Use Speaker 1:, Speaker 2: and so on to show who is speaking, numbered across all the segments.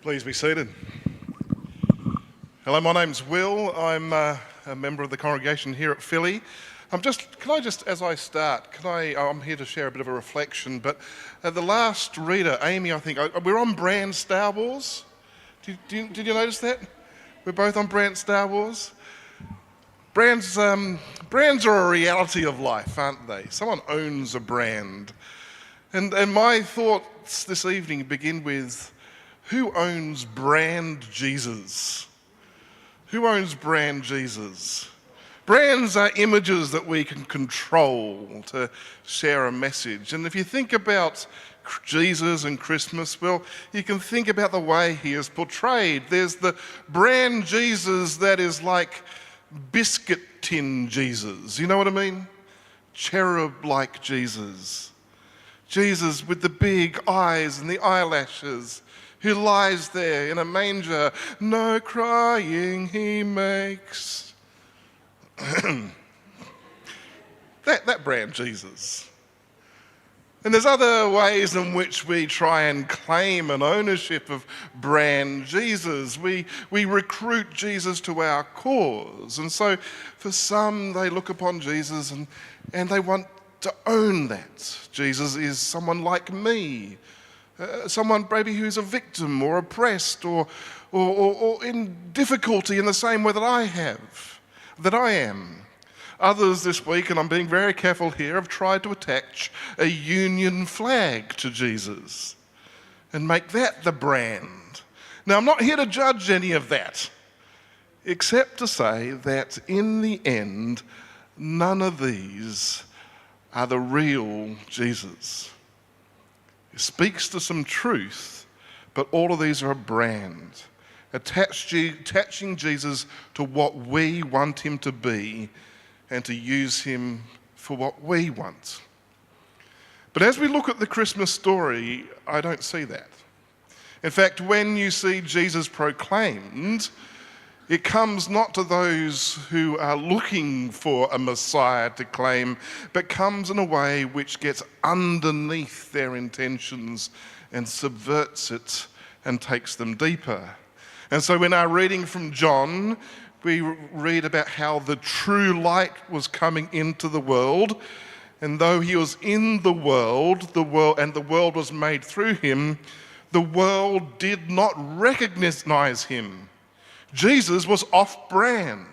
Speaker 1: Please be seated. Hello, my name's Will. I'm a member of the congregation here at Philly. I'm here to share a bit of a reflection, but the last reader, Amy, I think, we're on brand Star Wars. Did you notice that? We're both on brand Star Wars. Brands are a reality of life, aren't they? Someone owns a brand. And my thoughts this evening begin with, who owns brand Jesus? Who owns brand Jesus? Brands are images that we can control to share a message. And if you think about Jesus and Christmas, well, you can think about the way he is portrayed. There's the brand Jesus that is like biscuit tin Jesus. You know what I mean? Cherub-like Jesus. Jesus with the big eyes and the eyelashes, who lies there in a manger, no crying he makes. that brand Jesus. And there's other ways in which we try and claim an ownership of brand Jesus. We recruit Jesus to our cause. And so for some, they look upon Jesus and they want to own that. Jesus is someone like me. Someone maybe who's a victim or oppressed or in difficulty in the same way that I am. Others this week, and I'm being very careful here, have tried to attach a Union flag to Jesus and make that the brand. Now, I'm not here to judge any of that, except to say that in the end, none of these are the real Jesus. It speaks to some truth, but all of these are a brand, attaching Jesus to what we want him to be and to use him for what we want. But as we look at the Christmas story, I don't see that. In fact, when you see Jesus proclaimed, it comes not to those who are looking for a Messiah to claim, but comes in a way which gets underneath their intentions and subverts it and takes them deeper. And so in our reading from John, we read about how the true light was coming into the world, and though he was in the world and the world was made through him, the world did not recognize him. Jesus was off-brand.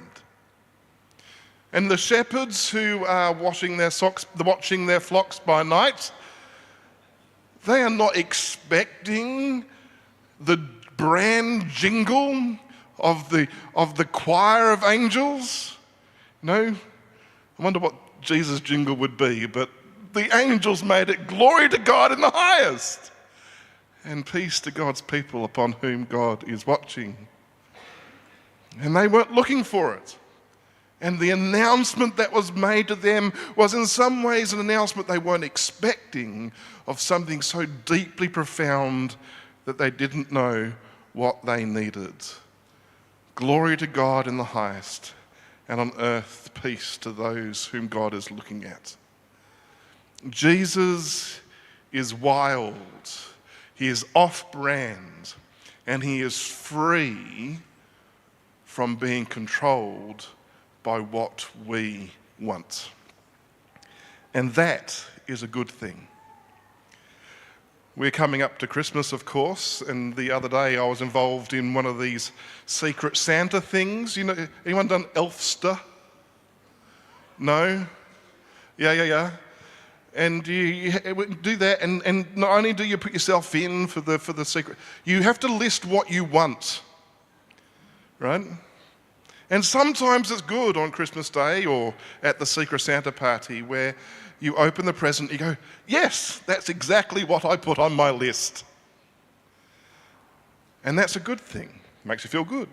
Speaker 1: And the shepherds who are watching their flocks by night, they are not expecting the brand jingle of the choir of angels. No, I wonder what Jesus' jingle would be, but the angels made it glory to God in the highest and peace to God's people upon whom God is watching. And they weren't looking for it. And the announcement that was made to them was in some ways an announcement they weren't expecting of something so deeply profound that they didn't know what they needed. Glory to God in the highest, and on earth peace to those whom God is looking at. Jesus is wild. He is off-brand, and he is free from being controlled by what we want. And that is a good thing. We're coming up to Christmas, of course, and the other day I was involved in one of these Secret Santa things. You know, anyone done Elfster? No? Yeah. And you do that, and not only do you put yourself in for the secret, you have to list what you want. Right? And sometimes it's good on Christmas Day or at the Secret Santa party where you open the present, you go, yes, that's exactly what I put on my list. And that's a good thing. Makes you feel good.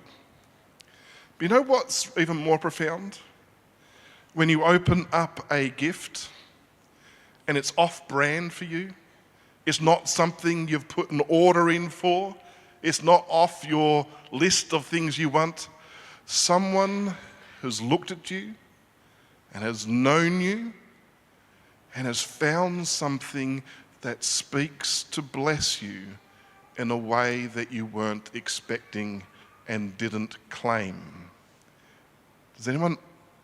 Speaker 1: But you know what's even more profound? When you open up a gift and it's off-brand for you, it's not something you've put an order in for, it's not off your list of things you want. Someone has looked at you and has known you and has found something that speaks to bless you in a way that you weren't expecting and didn't claim. Does anyone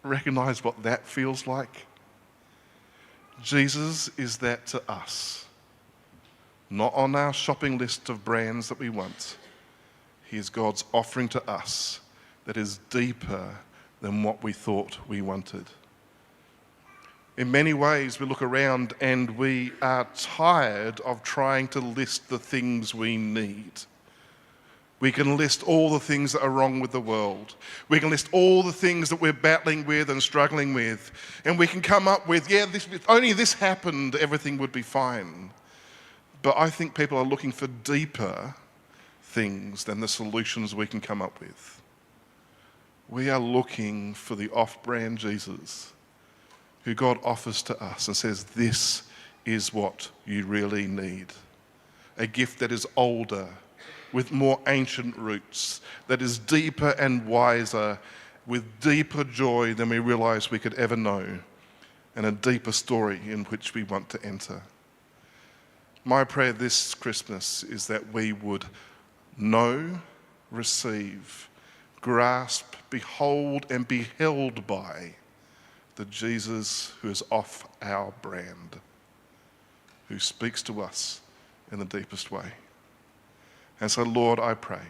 Speaker 1: recognize what that feels like? Jesus is that to us. Not on our shopping list of brands that we want. He is God's offering to us that is deeper than what we thought we wanted. In many ways, we look around and we are tired of trying to list the things we need. We can list all the things that are wrong with the world. We can list all the things that we're battling with and struggling with. And we can come up with, if only this happened, everything would be fine. But I think people are looking for deeper things than the solutions we can come up with. We are looking for the off-brand Jesus who God offers to us and says, this is what you really need. A gift that is older, with more ancient roots, that is deeper and wiser, with deeper joy than we realize we could ever know, and a deeper story in which we want to enter. My prayer this Christmas is that we would know, receive, grasp, behold, and be held by the Jesus who is off our brand, who speaks to us in the deepest way. And so, Lord, I pray,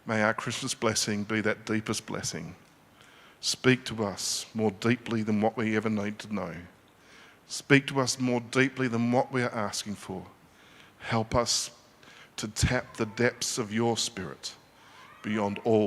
Speaker 1: may our Christmas blessing be that deepest blessing. Speak to us more deeply than what we ever need to know. Speak to us more deeply than what we are asking for. Help us to tap the depths of your Spirit beyond all